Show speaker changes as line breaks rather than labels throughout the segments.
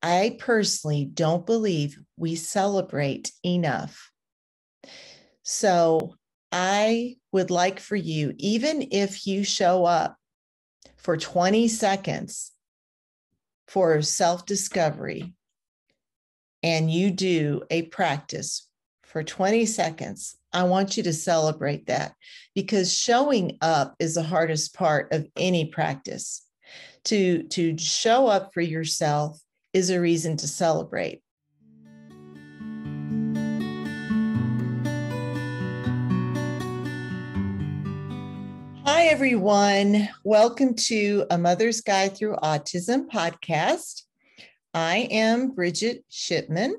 I personally don't believe we celebrate enough. So I would like for you, even if you show up for 20 seconds for self-discovery and you do a practice for 20 seconds, I want you to celebrate that, because showing up is the hardest part of any practice. To show up for yourself is a reason to celebrate. Hi, everyone. Welcome to A Mother's Guide Through Autism podcast. I am Bridget Shipman,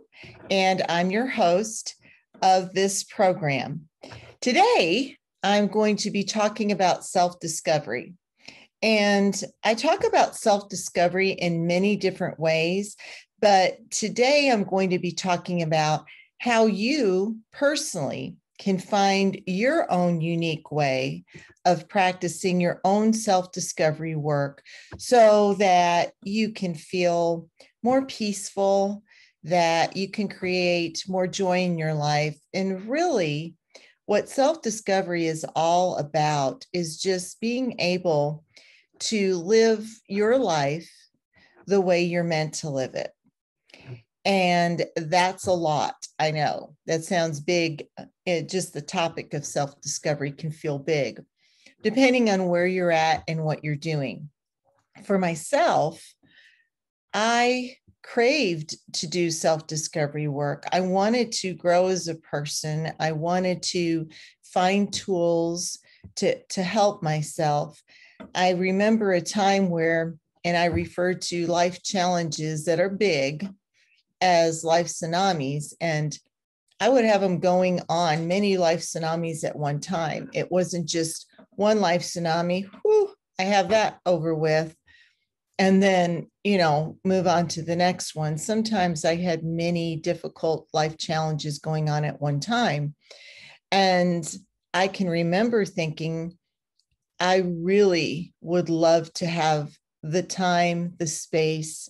and I'm your host of this program. Today, I'm going to be talking about self-discovery. And I talk about self-discovery in many different ways, but today I'm going to be talking about how you personally can find your own unique way of practicing your own self-discovery work so that you can feel more peaceful, that you can create more joy in your life. And really, what self-discovery is all about is just being able to live your life the way you're meant to live it. And that's a lot. I know that sounds big. Just the topic of self-discovery can feel big, depending on where you're at and what you're doing. For myself, I craved to do self-discovery work. I wanted to grow as a person. I wanted to find tools to help myself. I remember a time where, and I refer to life challenges that are big as life tsunamis, and I would have them going on, many life tsunamis at one time. It wasn't just one life tsunami, I have that over with, and then, move on to the next one. Sometimes I had many difficult life challenges going on at one time. And I can remember thinking, I really would love to have the time, the space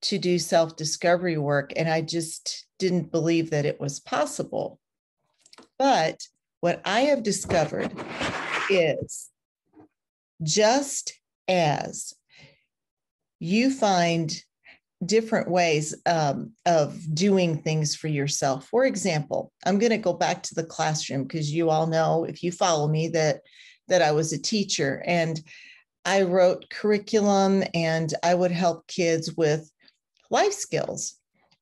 to do self-discovery work. And I just didn't believe that it was possible. But what I have discovered is, just as you find different ways of doing things for yourself. For example, I'm going to go back to the classroom, because you all know, if you follow me, that I was a teacher, and I wrote curriculum, and I would help kids with life skills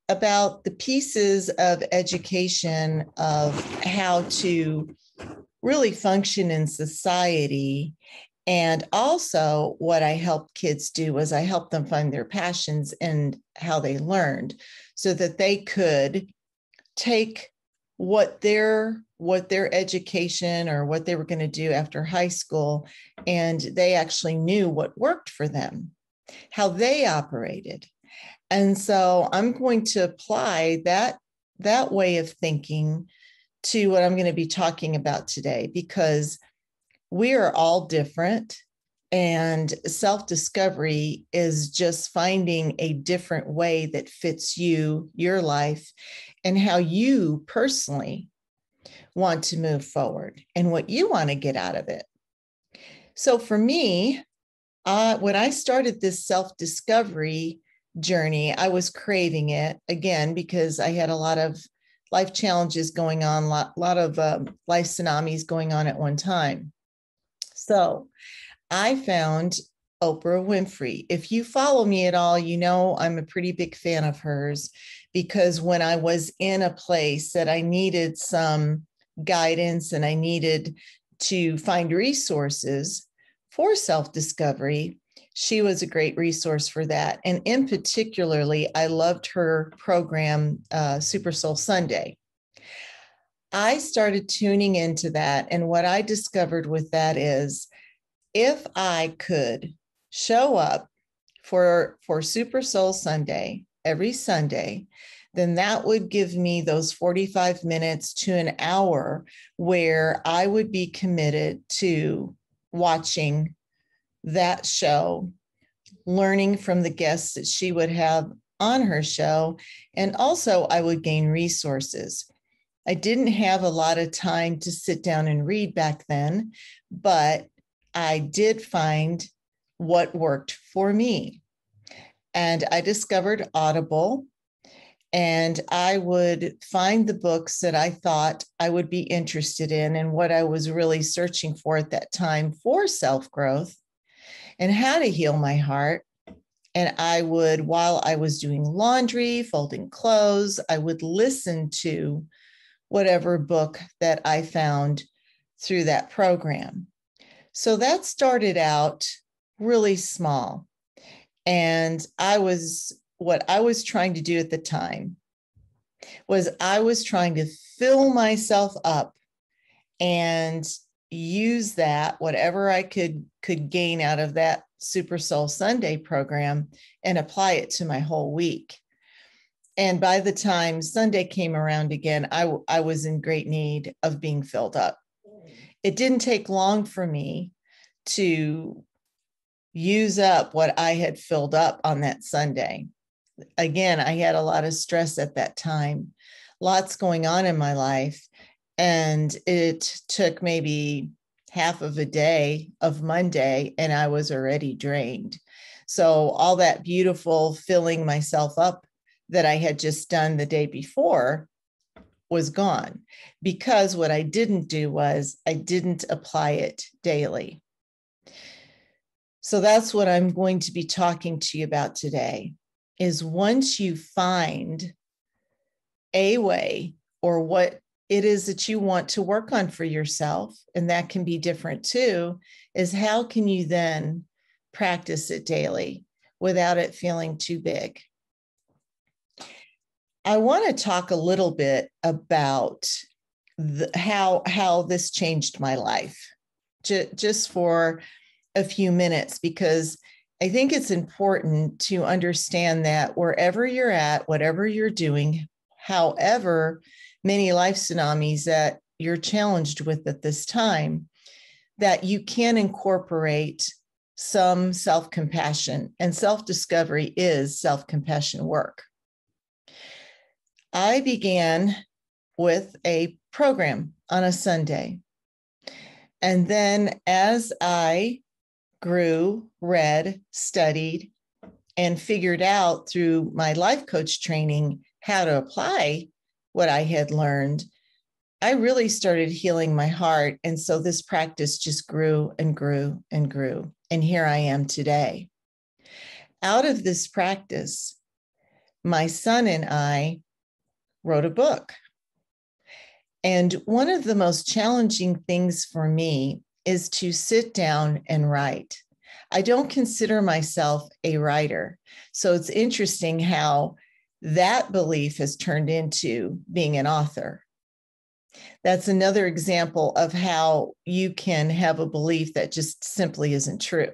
about the pieces of education of how to really function in society. And also what I helped kids do was I helped them find their passions and how they learned, so that they could take what their education or what they were going to do after high school, and they actually knew what worked for them, how they operated. And so I'm going to apply that way of thinking to what I'm going to be talking about today, because we are all different, and self-discovery is just finding a different way that fits you, your life, and how you personally want to move forward and what you want to get out of it. So for me, when I started this self-discovery journey, I was craving it, again, because I had a lot of life challenges going on, a lot of life tsunamis going on at one time. So I found Oprah Winfrey. If you follow me at all, you know I'm a pretty big fan of hers, because when I was in a place that I needed some guidance and I needed to find resources for self-discovery, she was a great resource for that. And in particularly, I loved her program, Super Soul Sunday. I started tuning into that. And what I discovered with that is, if I could show up for Super Soul Sunday every Sunday, then that would give me those 45 minutes to an hour where I would be committed to watching that show, learning from the guests that she would have on her show. And also, I would gain resources. I didn't have a lot of time to sit down and read back then, but I did find what worked for me. And I discovered Audible, and I would find the books that I thought I would be interested in and what I was really searching for at that time for self-growth and how to heal my heart. And I would, while I was doing laundry, folding clothes, I would listen to whatever book that I found through that program. So that started out really small. And what I was trying to do at the time was I was trying to fill myself up and use that, whatever I could gain out of that Super Soul Sunday program, and apply it to my whole week. And by the time Sunday came around again, I was in great need of being filled up. It didn't take long for me to use up what I had filled up on that Sunday. Again, I had a lot of stress at that time, lots going on in my life. And it took maybe half of a day of Monday, and I was already drained. So all that beautiful filling myself up that I had just done the day before was gone, because what I didn't do was I didn't apply it daily. So that's what I'm going to be talking to you about today, is once you find a way or what it is that you want to work on for yourself, and that can be different too, is how can you then practice it daily without it feeling too big? I want to talk a little bit about how this changed my life, just for a few minutes, because I think it's important to understand that wherever you're at, whatever you're doing, however many life tsunamis that you're challenged with at this time, that you can incorporate some self-compassion, and self-discovery is self-compassion work. I began with a program on a Sunday. And then as I grew, read, studied, and figured out through my life coach training how to apply what I had learned, I really started healing my heart. And so this practice just grew and grew and grew. And here I am today. Out of this practice, my son and I wrote a book. And one of the most challenging things for me is to sit down and write. I don't consider myself a writer. So it's interesting how that belief has turned into being an author. That's another example of how you can have a belief that just simply isn't true.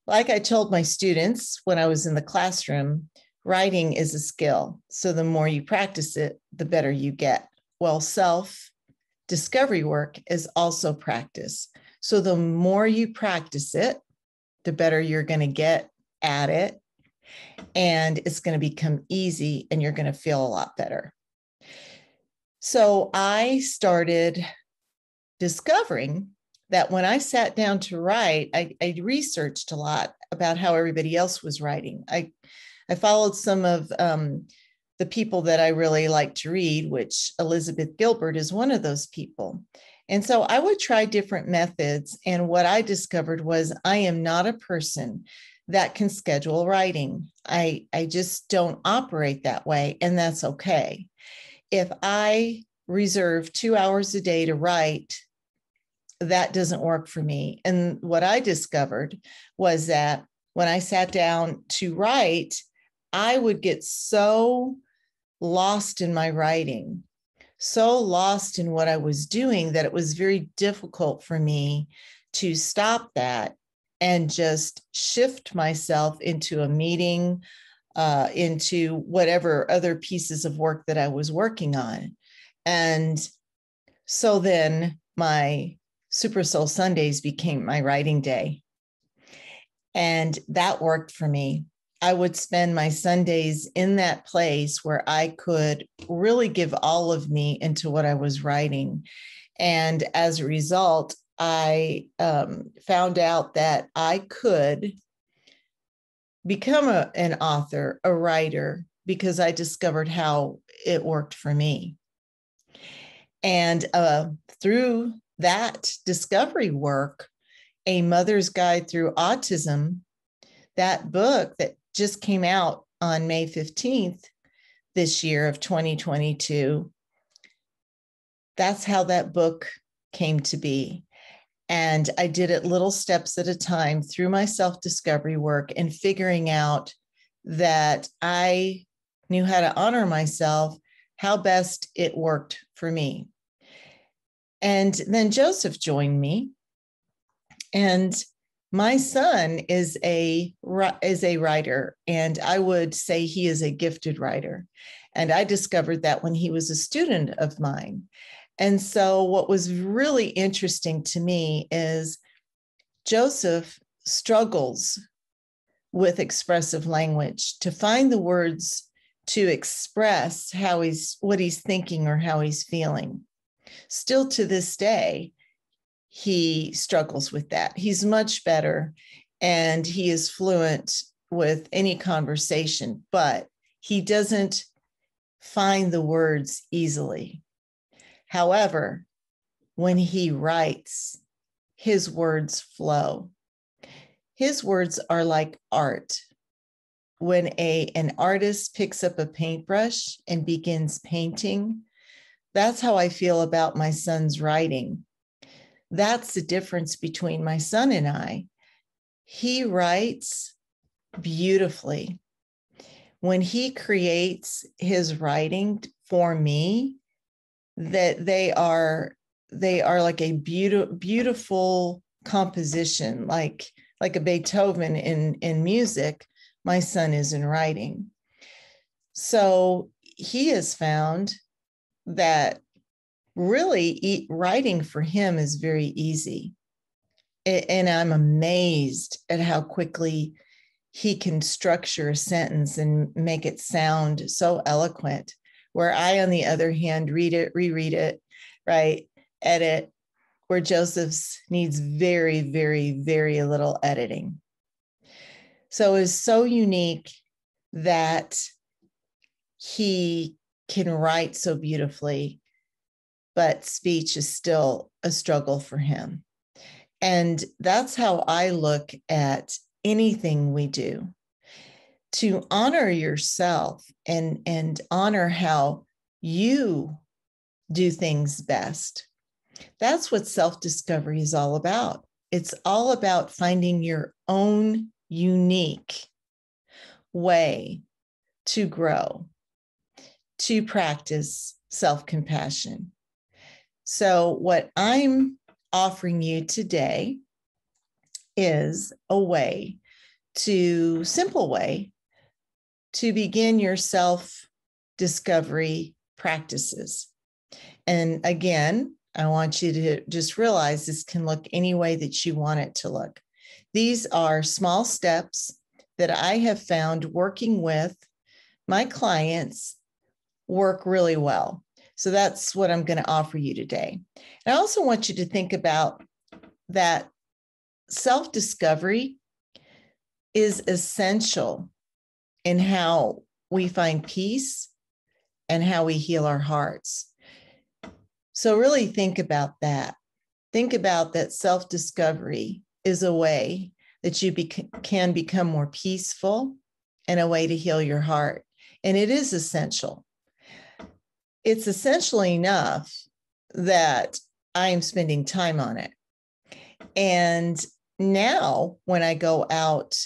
Like I told my students when I was in the classroom, writing is a skill. So the more you practice it, the better you get. Well, self-discovery work is also practice. So the more you practice it, the better you're going to get at it. And it's going to become easy, and you're going to feel a lot better. So I started discovering that when I sat down to write, I researched a lot about how everybody else was writing. I followed some of the people that I really like to read, which Elizabeth Gilbert is one of those people. And so I would try different methods. And what I discovered was I am not a person that can schedule writing. I just don't operate that way, and that's okay. If I reserve 2 hours a day to write, that doesn't work for me. And what I discovered was that when I sat down to write, I would get so lost in my writing, so lost in what I was doing, that it was very difficult for me to stop that and just shift myself into a meeting, into whatever other pieces of work that I was working on. And so then my Super Soul Sundays became my writing day. And that worked for me. I would spend my Sundays in that place where I could really give all of me into what I was writing. And as a result, I found out that I could become an author, a writer, because I discovered how it worked for me. And through that discovery work, A Mother's Guide Through Autism, that book that just came out on May 15th this year of 2022, that's how that book came to be. And I did it little steps at a time through my self-discovery work and figuring out that I knew how to honor myself, how best it worked for me. And then Joseph joined me. And my son is a writer, and I would say he is a gifted writer. And I discovered that when he was a student of mine. And so what was really interesting to me is Joseph struggles with expressive language to find the words to express what he's thinking or how he's feeling. Still to this day, he struggles with that. He's much better and he is fluent with any conversation, but he doesn't find the words easily. However, when he writes, his words flow. His words are like art. When an artist picks up a paintbrush and begins painting, that's how I feel about my son's writing. That's the difference between my son and I. He writes beautifully. When he creates his writing for me, that they are like a beautiful composition, like a Beethoven in music. My son is in writing. So he has found that really writing for him is very easy. And I'm amazed at how quickly he can structure a sentence and make it sound so eloquent, where I, on the other hand, read it, reread it, right, edit, where Joseph's needs very, very, very little editing. So it's so unique that he can write so beautifully, but speech is still a struggle for him. And that's how I look at anything we do. To honor yourself and honor how you do things best. That's what self-discovery is all about. It's all about finding your own unique way to grow, to practice self-compassion. So what I'm offering you today is a simple way to begin your self-discovery practices. And again, I want you to just realize this can look any way that you want it to look. These are small steps that I have found working with my clients work really well. So that's what I'm going to offer you today. And I also want you to think about that self-discovery is essential in how we find peace and how we heal our hearts. So really think about that. Think about that self-discovery is a way that you can become more peaceful and a way to heal your heart. And it is essential. It's essential enough that I am spending time on it. And now when I go out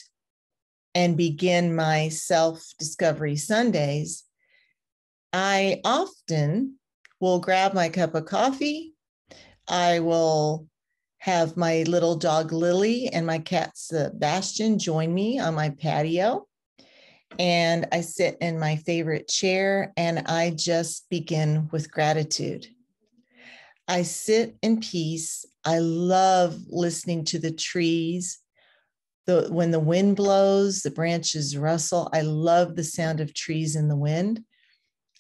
and begin my self-discovery Sundays, I often will grab my cup of coffee. I will have my little dog Lily and my cat Sebastian join me on my patio. And I sit in my favorite chair and I just begin with gratitude. I sit in peace. I love listening to the trees when the wind blows, the branches rustle. I love the sound of trees in the wind.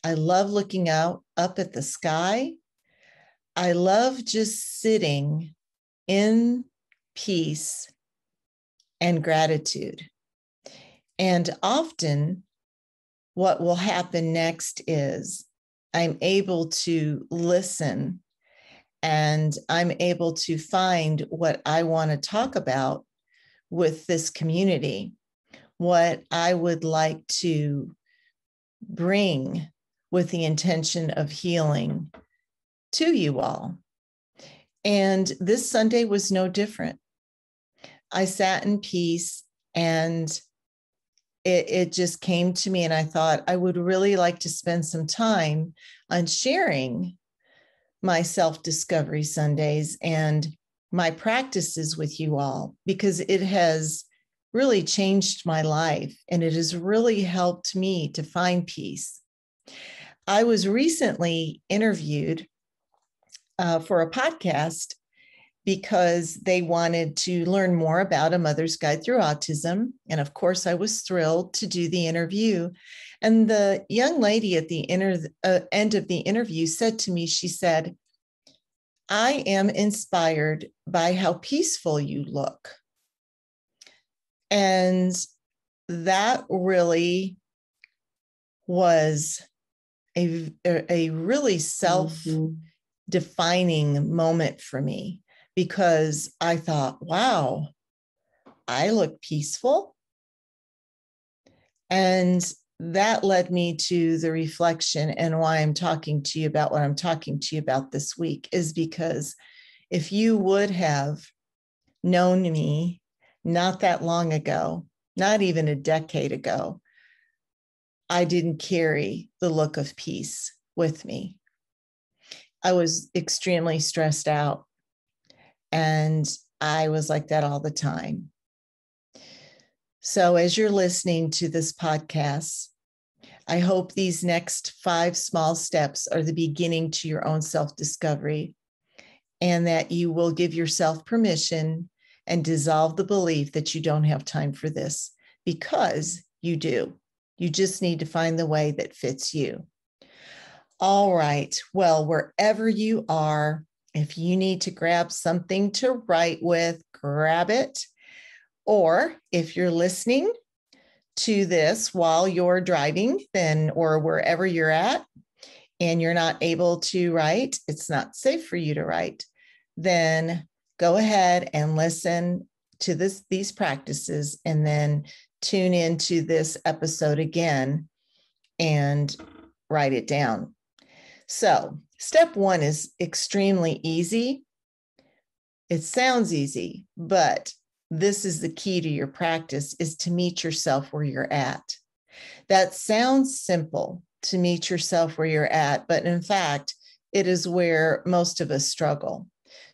I love looking out up at the sky. I love just sitting in peace and gratitude. And often what will happen next is I'm able to listen and I'm able to find what I want to talk about with this community, what I would like to bring with the intention of healing to you all. And this Sunday was no different. I sat in peace and it just came to me, and I thought I would really like to spend some time on sharing my self-discovery Sundays and my practices with you all, because it has really changed my life and it has really helped me to find peace. I was recently interviewed for a podcast because they wanted to learn more about A Mother's Guide Through Autism. And of course, I was thrilled to do the interview. And the young lady at the end of the interview said to me, she said, "I am inspired by how peaceful you look." And that really was a really self-defining moment for me, because I thought, wow, I look peaceful. And that led me to the reflection, and why I'm talking to you about what I'm talking to you about this week is because if you would have known me not that long ago, not even a decade ago, I didn't carry the look of peace with me. I was extremely stressed out, and I was like that all the time. So as you're listening to this podcast, I hope these next 5 small steps are the beginning to your own self-discovery, and that you will give yourself permission and dissolve the belief that you don't have time for this, because you do. You just need to find the way that fits you. All right. Well, wherever you are, if you need to grab something to write with, grab it. Or if you're listening to this while you're driving, then, or wherever you're at, and you're not able to write, it's not safe for you to write, then go ahead and listen to these practices, and then tune into this episode again and write it down. So step 1 is extremely easy. It sounds easy, but this is the key to your practice, is to meet yourself where you're at. That sounds simple, to meet yourself where you're at, but in fact, it is where most of us struggle.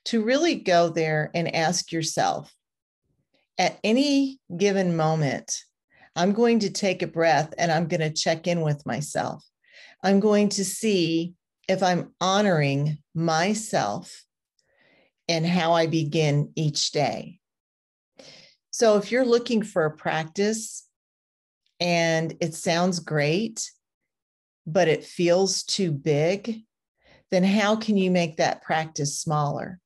To really go there and ask yourself, at any given moment, I'm going to take a breath and I'm going to check in with myself. I'm going to see if I'm honoring myself and how I begin each day. So if you're looking for a practice and it sounds great, but it feels too big, then how can you make that practice smaller?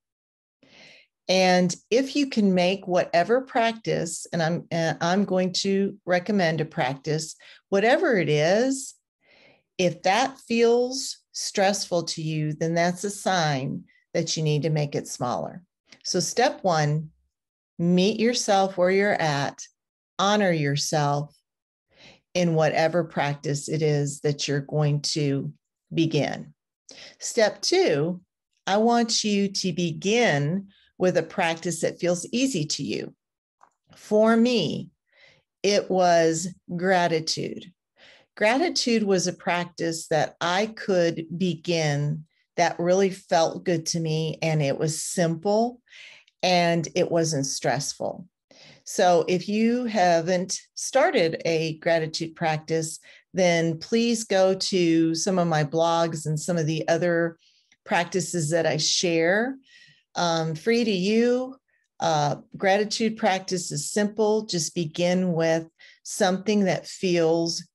And if you can make whatever practice, and I'm going to recommend a practice, whatever it is, if that feels stressful to you, then that's a sign that you need to make it smaller. So step 1, meet yourself where you're at, honor yourself in whatever practice it is that you're going to begin. Step 2, I want you to begin with a practice that feels easy to you. For me, it was gratitude. Gratitude was a practice that I could begin that really felt good to me, and it was simple and it wasn't stressful. So if you haven't started a gratitude practice, then please go to some of my blogs and some of the other practices that I share, free to you. Gratitude practice is simple. Just begin with something that feels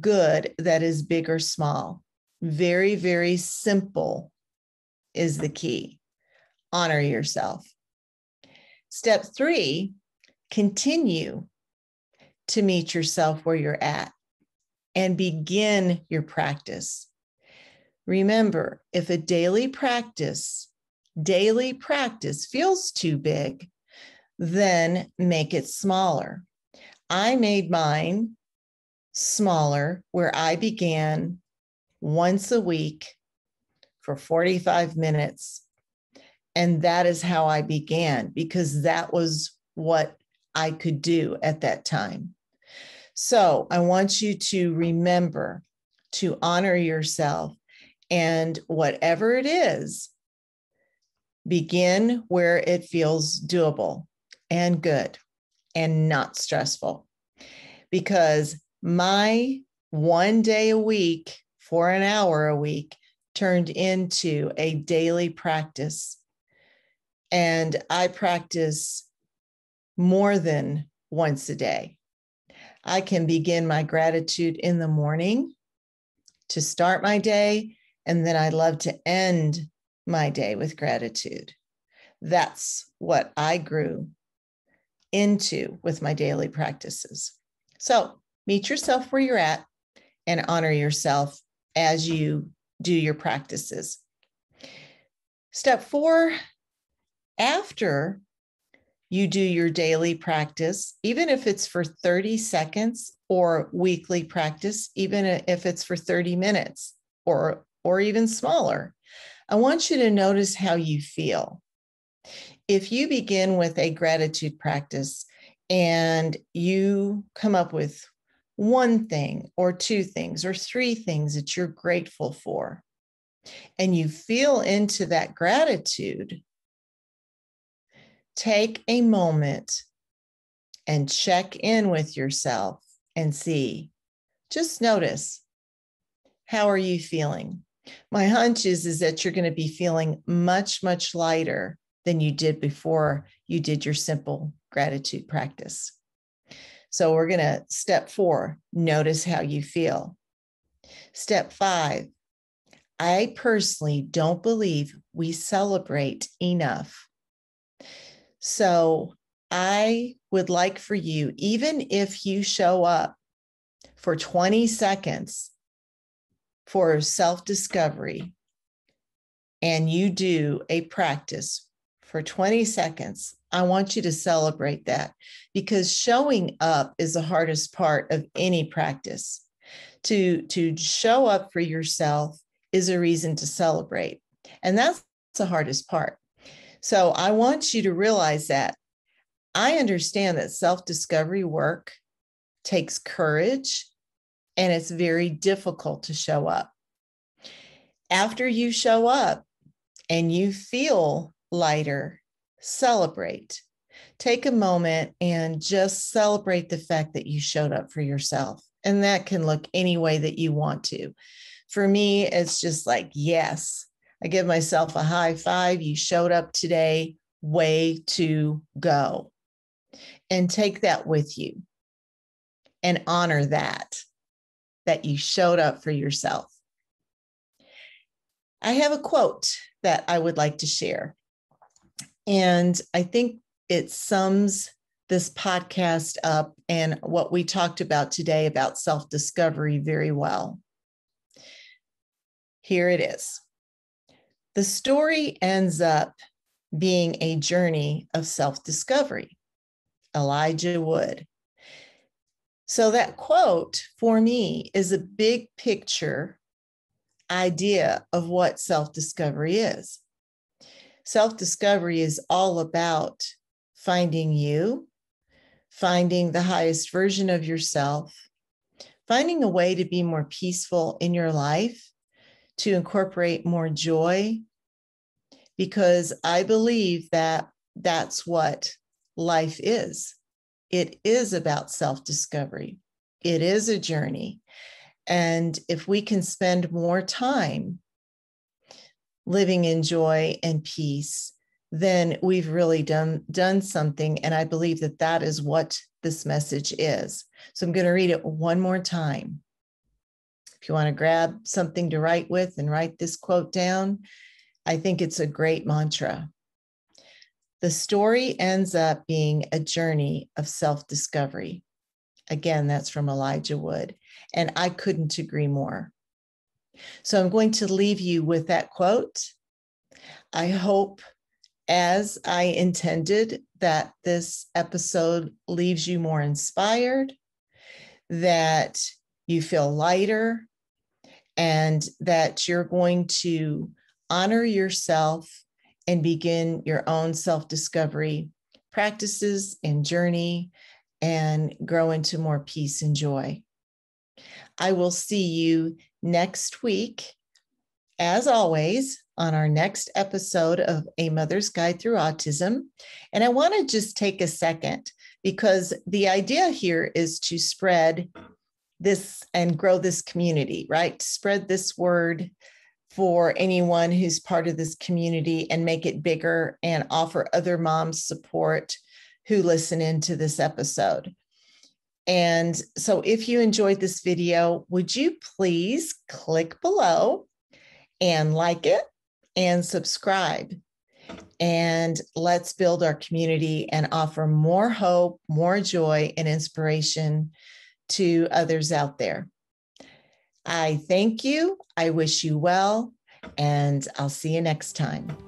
good, that is big or small. Very, very simple is the key. Honor yourself. Step 3, continue to meet yourself where you're at and begin your practice. Remember, if a daily practice feels too big, then make it smaller. I made mine smaller, where I began once a week for 45 minutes. And that is how I began, because that was what I could do at that time. So I want you to remember to honor yourself, and whatever it is, begin where it feels doable and good and not stressful. Because my 1 day a week for an hour a week turned into a daily practice. And I practice more than once a day. I can begin my gratitude in the morning to start my day, and then I love to end my day with gratitude. That's what I grew into with my daily practices. So meet yourself where you're at and honor yourself as you do your practices. Step 4, after you do your daily practice, even if it's for 30 seconds, or weekly practice, even if it's for 30 minutes or even smaller, I want you to notice how you feel. If you begin with a gratitude practice and you come up with one thing or 2 things or 3 things that you're grateful for, and you feel into that gratitude, take a moment and check in with yourself and see, just notice, how are you feeling? My hunch is that you're going to be feeling much, much lighter than you did before you did your simple gratitude practice. So we're going to, step 4, notice how you feel. Step 5, I personally don't believe we celebrate enough. So I would like for you, even if you show up for 20 seconds for self-discovery and you do a practice for 20 seconds, I want you to celebrate that, because showing up is the hardest part of any practice. To show up for yourself is a reason to celebrate. And that's the hardest part. So I want you to realize that I understand that self-discovery work takes courage, and it's very difficult to show up. After you show up and you feel lighter, celebrate. Take a moment and just celebrate the fact that you showed up for yourself. And that can look any way that you want to. For me, it's just like, yes, I give myself a high five. You showed up today, way to go. And take that with you and honor that you showed up for yourself. I have a quote that I would like to share. And I think it sums this podcast up and what we talked about today about self-discovery very well. Here it is. The story ends up being a journey of self-discovery. Elijah Wood. So that quote for me is a big picture idea of what self-discovery is. Self-discovery is all about finding you, finding the highest version of yourself, finding a way to be more peaceful in your life, to incorporate more joy, because I believe that that's what life is. It is about self-discovery. It is a journey. And if we can spend more time living in joy and peace, then we've really done something. And I believe that that is what this message is. So I'm going to read it one more time. If you want to grab something to write with and write this quote down, I think it's a great mantra. The story ends up being a journey of self-discovery. Again, that's from Elijah Wood. And I couldn't agree more. So I'm going to leave you with that quote. I hope, as I intended, that this episode leaves you more inspired, that you feel lighter, and that you're going to honor yourself and begin your own self-discovery practices and journey and grow into more peace and joy. I will see you next week, as always, on our next episode of A Mother's Guide Through Autism. And I want to just take a second, because the idea here is to spread this and grow this community, right? Spread this word for anyone who's part of this community and make it bigger and offer other moms support who listen into this episode. And so if you enjoyed this video, would you please click below and like it and subscribe? And let's build our community and offer more hope, more joy, and inspiration to others out there. I thank you. I wish you well, and I'll see you next time.